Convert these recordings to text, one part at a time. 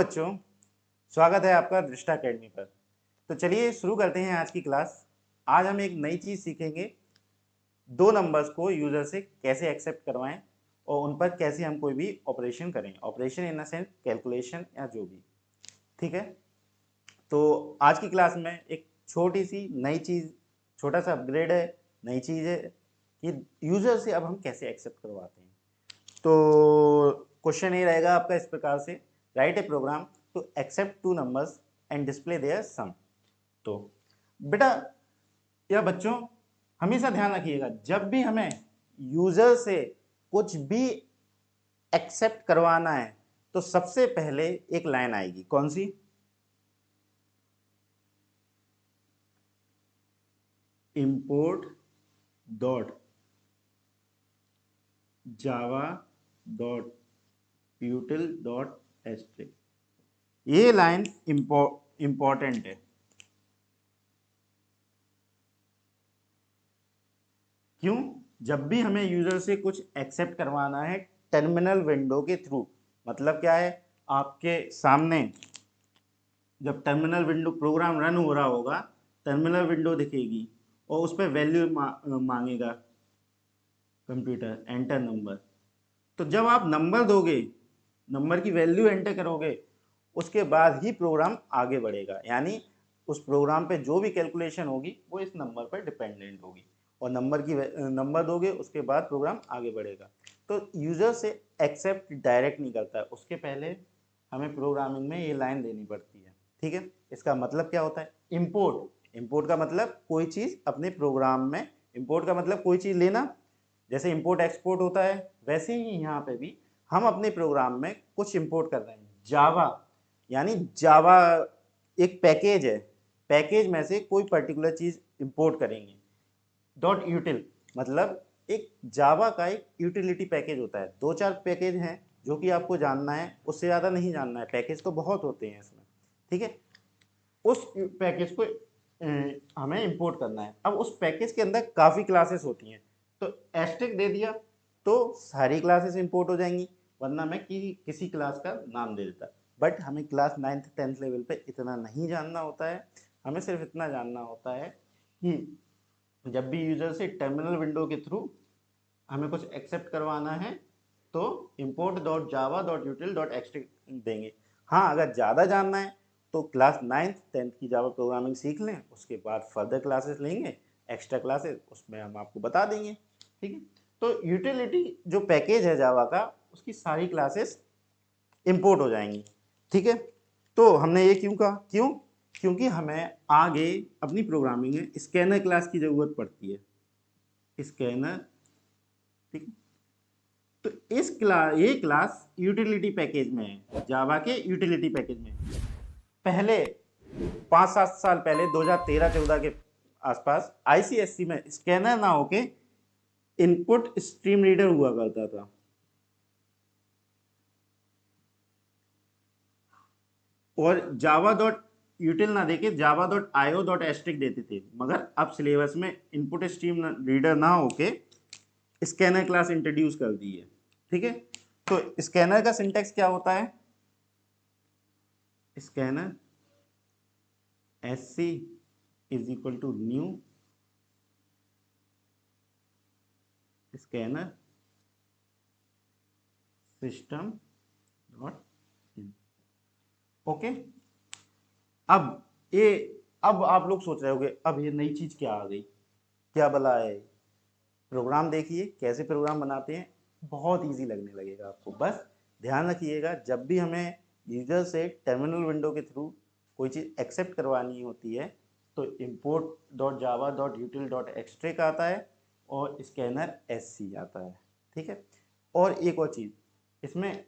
बच्चों, स्वागत है आपका दृष्टा अकेडमी पर। तो चलिए शुरू करते हैं आज की क्लास। आज हम एक नई चीज़ सीखेंगे, दो नंबर्स को यूज़र से कैसे एक्सेप्ट करवाएं और उन पर कैसे हम कोई भी ऑपरेशन करें। Operation in the sense calculation या जो भी, ठीक है। तो आज की क्लास में एक छोटी सी नई चीज़, छोटा सा अपग्रेड है, नई चीज़ है कि यूज़र से अब हम कैसे एक्सेप्ट करवाते हैं। तो क्वेश्चन ये रहेगा आपका इस प्रकार से, write a program to accept two numbers and display their sum. तो बेटा या बच्चों हमेशा ध्यान रखिएगा, जब भी हमें यूजर से कुछ भी एक्सेप्ट करवाना है तो सबसे पहले एक लाइन आएगी, कौन सी? Import dot Java dot util dot string। ये लाइन इंपॉर्टेंट है। क्यों? जब भी हमें यूजर से कुछ एक्सेप्ट करवाना है टर्मिनल विंडो के थ्रू, मतलब क्या है, आपके सामने जब टर्मिनल विंडो प्रोग्राम रन हो रहा होगा, टर्मिनल विंडो दिखेगी और उस पर वैल्यू मांगेगा कंप्यूटर, एंटर नंबर। तो जब आप नंबर दोगे, नंबर की वैल्यू एंटर करोगे, उसके बाद ही प्रोग्राम आगे बढ़ेगा। यानी उस प्रोग्राम पे जो भी कैलकुलेशन होगी वो इस नंबर पर डिपेंडेंट होगी, और नंबर दोगे उसके बाद प्रोग्राम आगे बढ़ेगा। तो यूजर से एक्सेप्ट डायरेक्ट नहीं करता है, उसके पहले हमें प्रोग्रामिंग में ये लाइन देनी पड़ती है, ठीक है। इसका मतलब क्या होता है? इंपोर्ट। इंपोर्ट का मतलब कोई चीज़ अपने प्रोग्राम में, इंपोर्ट का मतलब कोई चीज़ लेना, जैसे इंपोर्ट एक्सपोर्ट होता है वैसे ही यहाँ पे भी हम अपने प्रोग्राम में कुछ इंपोर्ट कर रहे हैं। जावा, यानी जावा एक पैकेज है, पैकेज में से कोई पर्टिकुलर चीज़ इंपोर्ट करेंगे। डॉट यूटिल मतलब एक जावा का एक यूटिलिटी पैकेज होता है। दो चार पैकेज हैं जो कि आपको जानना है, उससे ज़्यादा नहीं जानना है, पैकेज तो बहुत होते हैं इसमें, ठीक है। उस पैकेज को हमें इंपोर्ट करना है। अब उस पैकेज के अंदर काफ़ी क्लासेस होती हैं, तो एस्ट्रिक दे दिया तो सारी क्लासेस इंपोर्ट हो जाएंगी, वरना मैं किसी क्लास का नाम दे देता। बट हमें क्लास 9th 10th लेवल पे इतना नहीं जानना होता है। हमें सिर्फ इतना जानना होता है कि जब भी यूजर से टर्मिनल विंडो के थ्रू हमें कुछ एक्सेप्ट करवाना है तो import dot Java dot util dot asterisk देंगे। हाँ, अगर ज़्यादा जानना है तो क्लास 9th 10th की जावा प्रोग्रामिंग सीख लें, उसके बाद फर्दर क्लासेस लेंगे, एक्स्ट्रा क्लासेस, उसमें हम आपको बता देंगे, ठीक है। तो यूटिलिटी जो पैकेज है जावा का, उसकी सारी क्लासेस इंपोर्ट हो जाएंगी, ठीक है। तो हमने ये क्यों कहा? क्यों? क्योंकि हमें आगे अपनी प्रोग्रामिंग में स्कैनर क्लास की ज़रूरत पड़ती है, स्कैनर, ठीक है। तो ये क्लास यूटिलिटी पैकेज में है, जावा के यूटिलिटी पैकेज में। पहले 5-7 साल पहले 2013-14 के आसपास आईसीएससी में स्कैनर ना होके इनपुट स्ट्रीम रीडर हुआ करता था, और जावा डॉट यूटिल ना देके java dot IO dot asterisk देते थे। मगर अब सिलेबस में इनपुट स्ट्रीम रीडर ना होके स्कैनर क्लास इंट्रोड्यूस कर दी है, ठीक है। तो स्कैनर का सिंटेक्स क्या होता है? Scanner SC is equal to new scanner system dot in. Okay. अब ये अब आप लोग सोच रहे होंगे अब ये नई चीज क्या आ गई, क्या भला है? प्रोग्राम देखिए कैसे प्रोग्राम बनाते हैं, बहुत इजी लगने लगेगा आपको। बस ध्यान रखिएगा, जब भी हमें यूजर से टर्मिनल विंडो के थ्रू कोई चीज़ एक्सेप्ट करवानी होती है तो import dot Java dot util dot asterisk आता है और स्कैनर SC आता है, ठीक है। और एक और चीज़ इसमें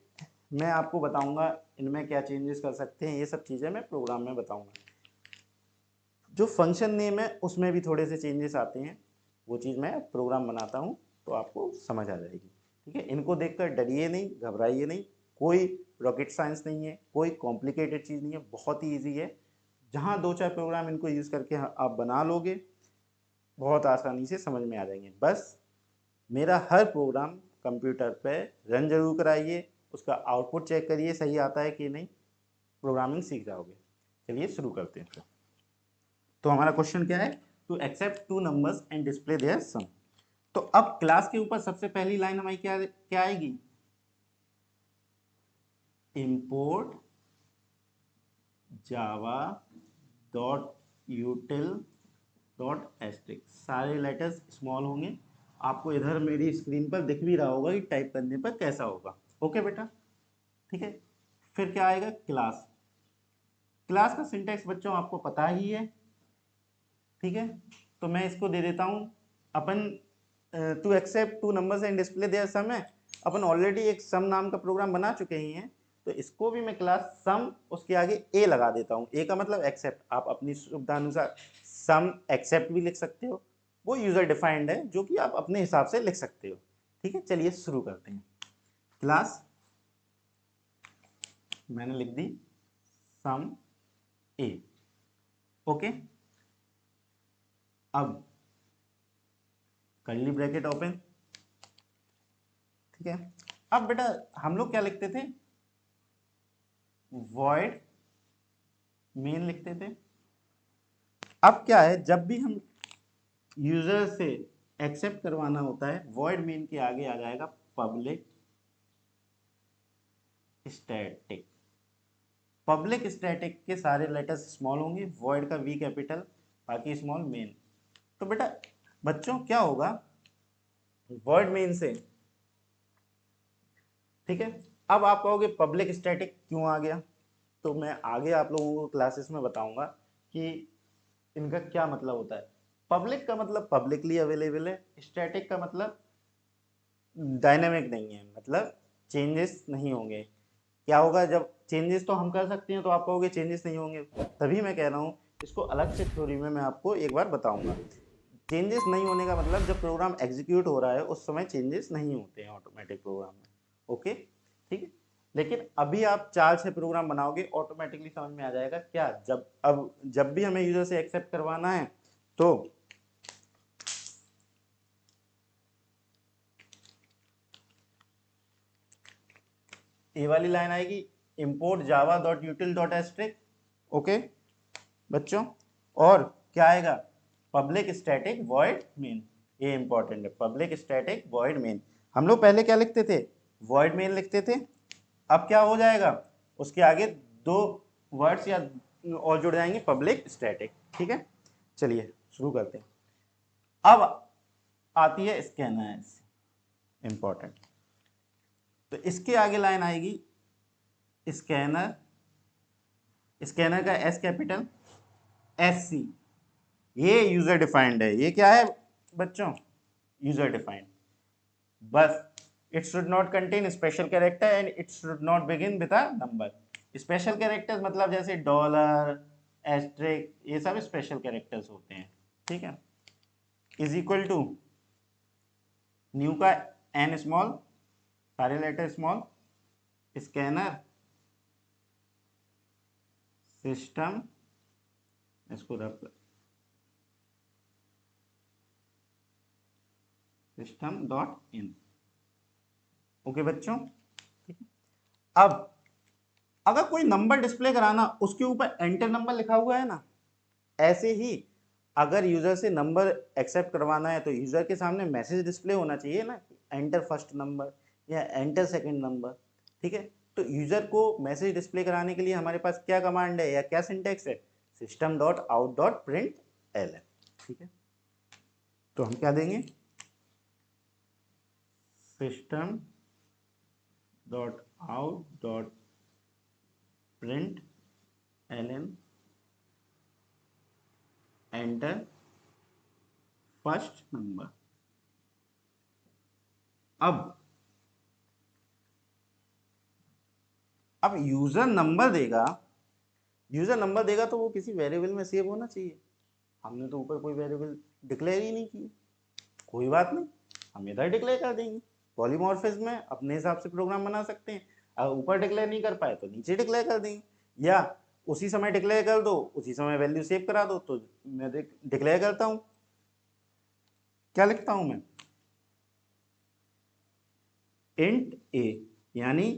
मैं आपको बताऊंगा, इनमें क्या चेंजेस कर सकते हैं, ये सब चीज़ें मैं प्रोग्राम में बताऊंगा। जो फंक्शन नेम है उसमें भी थोड़े से चेंजेस आते हैं, वो चीज़ मैं प्रोग्राम बनाता हूँ तो आपको समझ आ जाएगी, ठीक है। इनको देखकर डरिए नहीं, घबराइए नहीं, कोई रॉकेट साइंस नहीं है, कोई कॉम्प्लिकेटेड चीज़ नहीं है, बहुत ही ईजी है। जहाँ दो चार प्रोग्राम इनको यूज़ करके आप बना लोगे, बहुत आसानी से समझ में आ जाएंगे। बस मेरा हर प्रोग्राम कंप्यूटर पे रन जरूर कराइए, उसका आउटपुट चेक करिए सही आता है कि नहीं, प्रोग्रामिंग सीख जाओगे। चलिए शुरू करते हैं फिर। तो हमारा क्वेश्चन क्या है, to accept two numbers and display their sum. तो अब क्लास के ऊपर सबसे पहली लाइन हमारी क्या क्या आएगी, import java dot util dot asterisk, सारे लेटर्स स्मॉल होंगे। आपको इधर मेरी स्क्रीन पर दिख भी रहा होगा कि टाइप करने पर कैसा होगा। ओके बेटा, ठीक है। फिर क्या आएगा, क्लास। क्लास का सिंटैक्स बच्चों आपको पता ही है, ठीक है। तो मैं इसको दे देता हूँ, अपन to accept two numbers and display their sum है, अपन ऑलरेडी एक सम नाम का प्रोग्राम बना चुके ही हैं, तो इसको भी मैं क्लास सम उसके आगे ए लगा देता हूँ। ए का मतलब एक्सेप्ट, आप अपनी सुविधानुसार सम एक्सेप्ट भी लिख सकते हो, वो यूजर डिफाइंड है जो कि आप अपने हिसाब से लिख सकते हो, ठीक है। चलिए शुरू करते हैं। क्लास मैंने लिख दी सम ए, ओके। अब कर्ली ब्रैकेट ओपन, ठीक है। अब बेटा हम लोग क्या लिखते थे, वॉइड मेन लिखते थे। अब क्या है, जब भी हम यूजर से एक्सेप्ट करवाना होता है, वॉइड मेन के आगे आ जाएगा पब्लिक स्टैटिक। पब्लिक स्टैटिक के सारे लेटर्स स्मॉल होंगे, वॉइड का वी कैपिटल, बाकी स्मॉल, मेन। तो बेटा बच्चों क्या होगा, वॉइड मेन से, ठीक है। अब आप कहोगे पब्लिक स्टैटिक क्यों आ गया, तो मैं आगे आप लोगों को क्लासेस में बताऊंगा कि इनका क्या मतलब होता है। पब्लिक का मतलब पब्लिकली अवेलेबल है, स्टैटिक का मतलब डायनेमिक नहीं है, मतलब चेंजेस नहीं होंगे। क्या होगा, जब चेंजेस तो हम कर सकते हैं, तो आप कहोगे चेंजेस नहीं होंगे, तभी मैं कह रहा हूँ इसको अलग से थ्योरी में मैं आपको एक बार बताऊंगा। चेंजेस नहीं होने का मतलब जब प्रोग्राम एग्जीक्यूट हो रहा है उस समय चेंजेस नहीं होते हैं ऑटोमेटिक प्रोग्राम में, ओके, ठीक है। लेकिन अभी आप 4-6 प्रोग्राम बनाओगे, ऑटोमेटिकली समझ में आ जाएगा क्या, जब भी हमें यूजर से एक्सेप्ट करवाना है तो ये वाली लाइन आएगी, import java dot util dot asterisk, okay बच्चों। और क्या आएगा, पब्लिक स्टैटिक वॉइड मेन, ये इंपॉर्टेंट है, पब्लिक स्टैटिक वॉइड मेन। हम लोग पहले क्या लिखते थे, वॉइड मेन लिखते थे। अब क्या हो जाएगा, उसके आगे दो वर्ड्स या और जुड़ जाएंगे, पब्लिक स्टैटिक, ठीक है। चलिए शुरू करते हैं। अब आती है स्कैनर, इंपॉर्टेंट। तो इसके आगे लाइन आएगी स्कैनर, स्कैनर का एस कैपिटल, एस सी, ये यूजर डिफाइंड है। ये क्या है बच्चों, यूजर डिफाइंड। बस it should not contain special character and it should not begin with a number. Special characters मतलब जैसे डॉलर, एस्ट्रिक, ये सब स्पेशल कैरेक्टर्स होते हैं, ठीक है। इज इक्वल टू न्यू का एन स्मॉल, सारे लेटर स्मॉल, स्कैनर सिस्टम, इसको रख सिस्टम डॉट इन, ओके बच्चों, ठीक है। अब अगर कोई नंबर डिस्प्ले कराना, उसके ऊपर एंटर नंबर लिखा हुआ है ना, ऐसे ही अगर यूजर से नंबर एक्सेप्ट करवाना है तो यूजर के सामने मैसेज डिस्प्ले होना चाहिए ना, एंटर फर्स्ट नंबर या एंटर सेकंड नंबर, ठीक है। तो यूजर को मैसेज डिस्प्ले कराने के लिए हमारे पास क्या कमांड है या क्या सिंटेक्स है, system dot out dot print L, ठीक है। तो हम क्या देंगे, system dot out dot print L N enter first number. अब यूजर नंबर देगा, यूजर नंबर देगा तो वो किसी वेरिएबल में सेव होना चाहिए। हमने तो ऊपर कोई वेरिएबल डिक्लेयर ही नहीं की, कोई बात नहीं, हम इधर डिक्लेयर कर देंगे। पॉलीमॉर्फिज्म में अपने हिसाब से प्रोग्राम बना सकते हैं, अगर ऊपर डिक्लेयर नहीं कर पाए तो नीचे डिक्लेयर कर देंगे, या उसी समय डिक्लेयर कर दो, उसी समय वैल्यू सेव करा दो। तो मैं डिक्लेयर करता हूँ, क्या लिखता हूँ मैं, इंट ए, यानी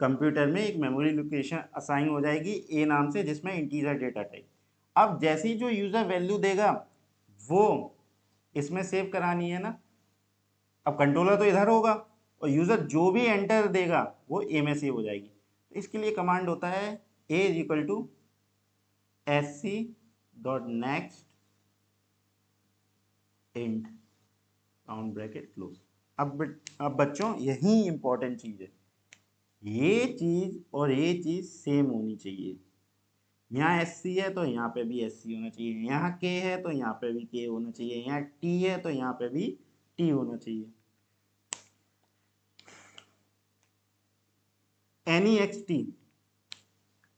कंप्यूटर में एक मेमोरी लोकेशन असाइन हो जाएगी ए नाम से, जिसमें इंटीजर डेटा टाइप। अब जैसे ही जो यूजर वैल्यू देगा वो इसमें सेव करानी है ना। अब कंट्रोलर तो इधर होगा और यूजर जो भी एंटर देगा वो ए में सेव हो जाएगी। तो इसके लिए कमांड होता है A is equal to sc dot next int round bracket close. अब बच्चों यही इंपॉर्टेंट चीज है, ये चीज और ये चीज सेम होनी चाहिए। यहाँ एस सी है तो यहाँ पे भी एस सी होना चाहिए, यहाँ के है तो यहाँ पे भी के होना चाहिए, यहाँ टी है तो यहाँ पे भी टी होना चाहिए। NEXT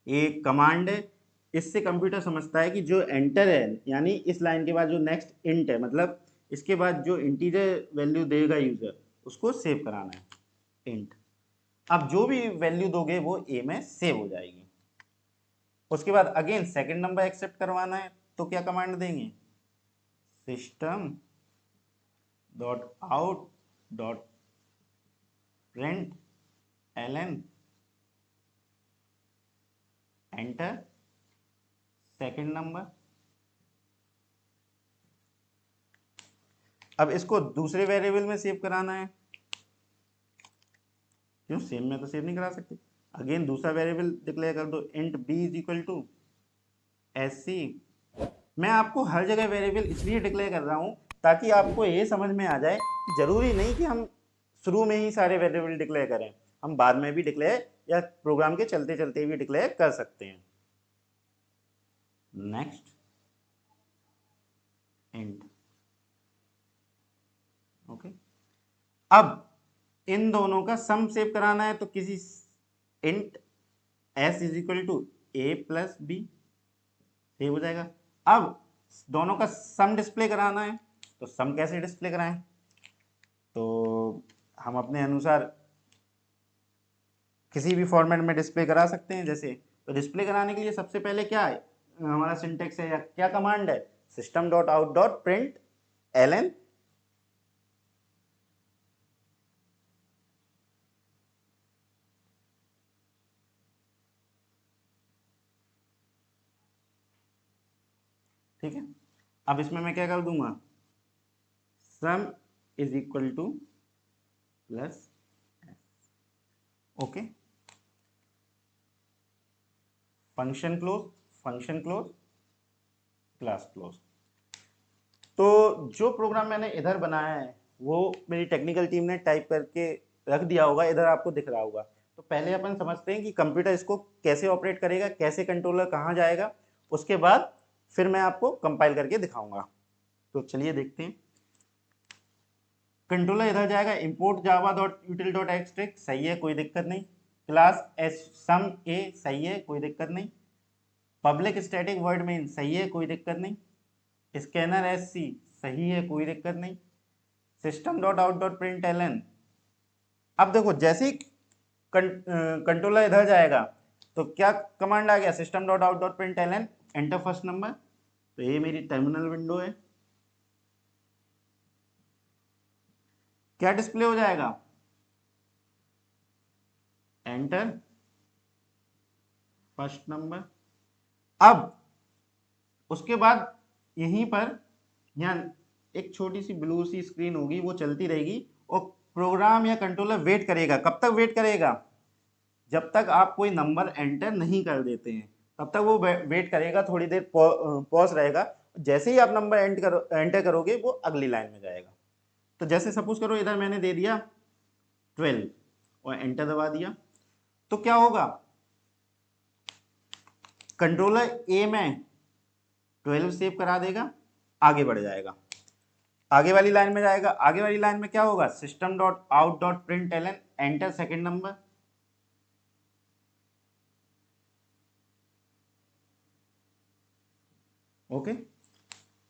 एक कमांड है, इससे कंप्यूटर समझता है कि जो एंटर है यानी इस लाइन के बाद जो नेक्स्ट इंट है, मतलब इसके बाद जो इंटीजर वैल्यू देगा यूजर उसको सेव कराना है इंट। अब जो भी वैल्यू दोगे वो ए में सेव हो जाएगी। उसके बाद अगेन सेकंड नंबर एक्सेप्ट करवाना है तो क्या कमांड देंगे, system dot out dot print LN enter second number. अब इसको दूसरे वेरिएबल में सेव कराना है, क्यों सेम में तो सेव नहीं करा सकते। अगेन दूसरा वेरिएबल डिक्लेयर कर दो, int B is equal to S C. मैं आपको हर जगह वेरिएबल इसलिए डिक्लेयर कर रहा हूं ताकि आपको ये समझ में आ जाए, जरूरी नहीं कि हम शुरू में ही सारे वेरिएबल डिक्लेयर करें, हम बाद में भी डिक्लेयर या प्रोग्राम के चलते चलते भी डिक्लेयर कर सकते हैं। Next int okay. अब इन दोनों का सम सेव कराना है तो किसी int s is equal to A plus B save हो जाएगा। अब दोनों का सम डिस्प्ले कराना है तो सम कैसे डिस्प्ले कराएं, तो हम अपने अनुसार किसी भी फॉर्मेट में डिस्प्ले करा सकते हैं। जैसे तो डिस्प्ले कराने के लिए सबसे पहले क्या है हमारा सिंटेक्स है या क्या कमांड है, system dot out dot print LN ठीक है। अब इसमें मैं क्या कर दूंगा, sum is equal to plus okay, function close class close. तो जो प्रोग्राम मैंने इधर बनाया है वो मेरी टेक्निकल टीम ने टाइप करके रख दिया होगा, इधर आपको दिख रहा होगा। तो पहले अपन समझते हैं कि कंप्यूटर इसको कैसे ऑपरेट करेगा, कैसे कंट्रोलर कहाँ जाएगा, उसके बाद फिर मैं आपको कंपाइल करके दिखाऊंगा। तो चलिए देखते हैं। कंट्रोलर इधर जाएगा, import java dot util dot extract सही है, कोई दिक्कत नहीं। क्लास एस सम ए सही है, कोई दिक्कत नहीं। पब्लिक स्टैटिक वर्ड मेन सही है, कोई दिक्कत नहीं। स्कैनर एस सी सही है, कोई दिक्कत नहीं। System dot out dot print LN. अब देखो जैसे ही कंट्रोलर इधर जाएगा तो क्या कमांड आ गया, system dot out dot print LN enter first number. तो ये मेरी टर्मिनल विंडो है, क्या डिस्प्ले हो जाएगा, एंटर फर्स्ट नंबर। अब उसके बाद यहीं पर यहाँ एक छोटी सी ब्लू सी स्क्रीन होगी, वो चलती रहेगी और प्रोग्राम या कंट्रोलर वेट करेगा। कब तक वेट करेगा, जब तक आप कोई नंबर एंटर नहीं कर देते हैं तब तक वो वेट करेगा, थोड़ी देर पॉज रहेगा। जैसे ही आप नंबर एंटर करोगे वो अगली लाइन में जाएगा। तो जैसे सपोज करो इधर मैंने दे दिया 12 और एंटर दबा दिया, तो क्या होगा, कंट्रोलर ए में 12 सेव करा देगा, आगे बढ़ जाएगा, आगे वाली लाइन में जाएगा। आगे वाली लाइन में क्या होगा, system dot out dot print LN enter second number. Okay,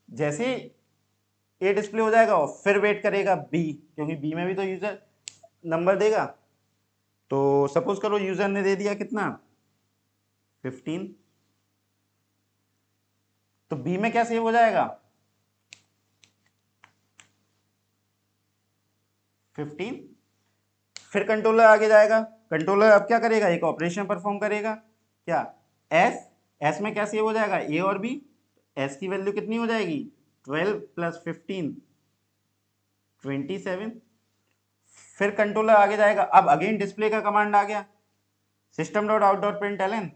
जैसे ए डिस्प्ले हो जाएगा और फिर वेट करेगा बी, क्योंकि बी में भी तो यूजर नंबर देगा। तो सपोज करो यूजर ने दे दिया कितना 15, तो बी में क्या सेव हो जाएगा 15। फिर कंट्रोलर आगे जाएगा, कंट्रोलर अब क्या करेगा, एक ऑपरेशन परफॉर्म करेगा, क्या, एस में क्या सेव हो जाएगा, ए और बी, एस की वैल्यू कितनी हो जाएगी 12 + 15 27। फिर कंट्रोलर आगे जाएगा, अब अगेन डिस्प्ले का कमांड आ गया, system.out.println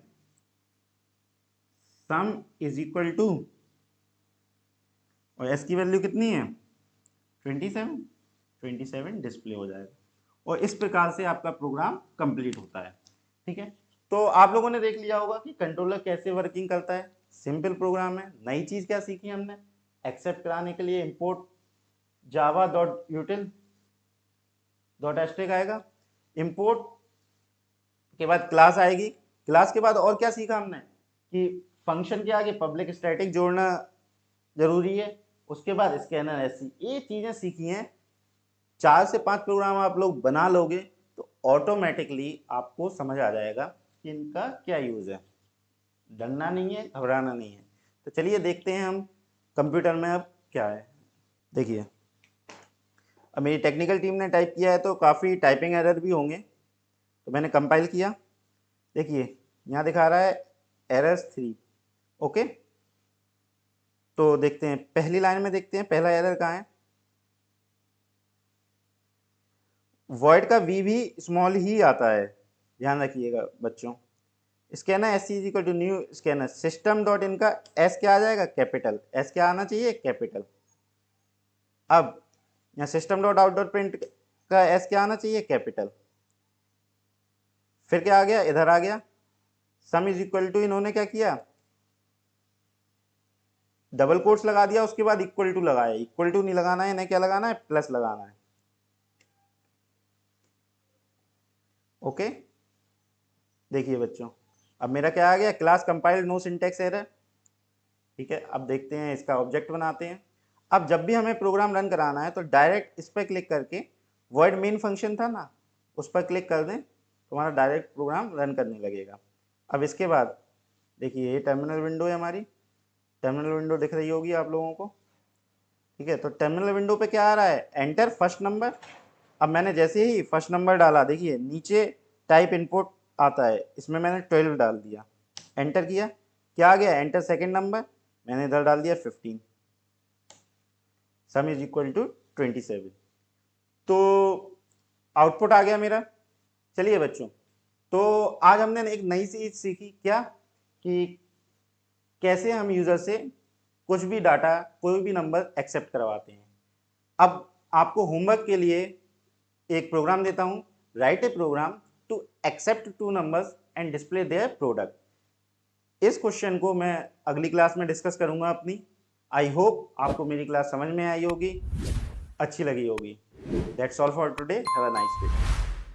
sum is equal to, और एस की वैल्यू कितनी है 27 डिस्प्ले हो जाएगा, और इस प्रकार से आपका प्रोग्राम कंप्लीट होता है। ठीक है, तो आप लोगों ने देख लिया होगा कि कंट्रोलर कैसे वर्किंग करता है, सिंपल प्रोग्राम है। नई चीज क्या सीखी हमने, एक्सेप्ट कराने के लिए इंपोर्ट java.util.string आएगा, इंपोर्ट के बाद क्लास आएगी, क्लास के बाद और क्या सीखा हमने कि फंक्शन के आगे पब्लिक स्टैटिक जोड़ना जरूरी है, उसके बाद स्कैनर एससी, ये चीजें सीखी हैं। 4 से 5 प्रोग्राम आप लोग बना लोगे तो ऑटोमेटिकली आपको समझ आ जाएगा कि इनका क्या यूज है, डरना नहीं है, घबराना नहीं है। तो चलिए देखते हैं हम कंप्यूटर में अब क्या है। देखिए अब मेरी टेक्निकल टीम ने टाइप किया है तो काफ़ी टाइपिंग एरर भी होंगे, तो मैंने कंपाइल किया। देखिए यहाँ दिखा रहा है एरर्स 3। ओके, तो देखते हैं पहली लाइन में, देखते हैं पहला एरर कहाँ है। वॉइड का वी भी स्मॉल ही आता है, ध्यान रखिएगा बच्चों। Scanner S is equal to new scanner, system dot in का एस क्या आ जाएगा कैपिटल, एस क्या आना चाहिए कैपिटल। अब यहाँ system dot out dot print का एस क्या आना चाहिए कैपिटल। फिर क्या आ गया, इधर आ गया सम इज इक्वल टू, इन्होंने क्या किया डबल कोट्स लगा दिया, उसके बाद इक्वल टू लगाया। इक्वल टू नहीं लगाना है, इन्हें क्या लगाना है प्लस लगाना है। ओके, देखिए बच्चों अब मेरा क्या आ गया, class compiled no syntax error. ठीक है, अब देखते हैं इसका ऑब्जेक्ट बनाते हैं। अब जब भी हमें प्रोग्राम रन कराना है तो डायरेक्ट इस पर क्लिक करके, वर्ड मेन फंक्शन था ना, उस पर क्लिक कर दें तो हमारा डायरेक्ट प्रोग्राम रन करने लगेगा। अब इसके बाद देखिए ये टर्मिनल विंडो है हमारी, टर्मिनल विंडो दिख रही होगी आप लोगों को। ठीक है, तो टर्मिनल विंडो पे क्या आ रहा है, एंटर फर्स्ट नंबर। अब मैंने जैसे ही फर्स्ट नंबर डाला, देखिए नीचे टाइप इनपुट आता है, इसमें मैंने 12 डाल दिया, एंटर किया, क्या आ गया एंटर सेकंड नंबर, मैंने इधर डाल दिया 15, सम इज इक्वल टू 27। तो आउटपुट आ गया मेरा। चलिए बच्चों, तो आज हमने एक नई चीज सीखी, क्या कि कैसे हम यूजर से कुछ भी डाटा, कोई भी नंबर एक्सेप्ट करवाते हैं। अब आपको होमवर्क के लिए एक प्रोग्राम देता हूं, write a program to accept 2 numbers and display their product. इस क्वेश्चन को मैं अगली क्लास में डिस्कस करूंगा अपनी। आई होप आपको मेरी क्लास समझ में आई होगी, अच्छी लगी होगी। That's all for today, have a nice day.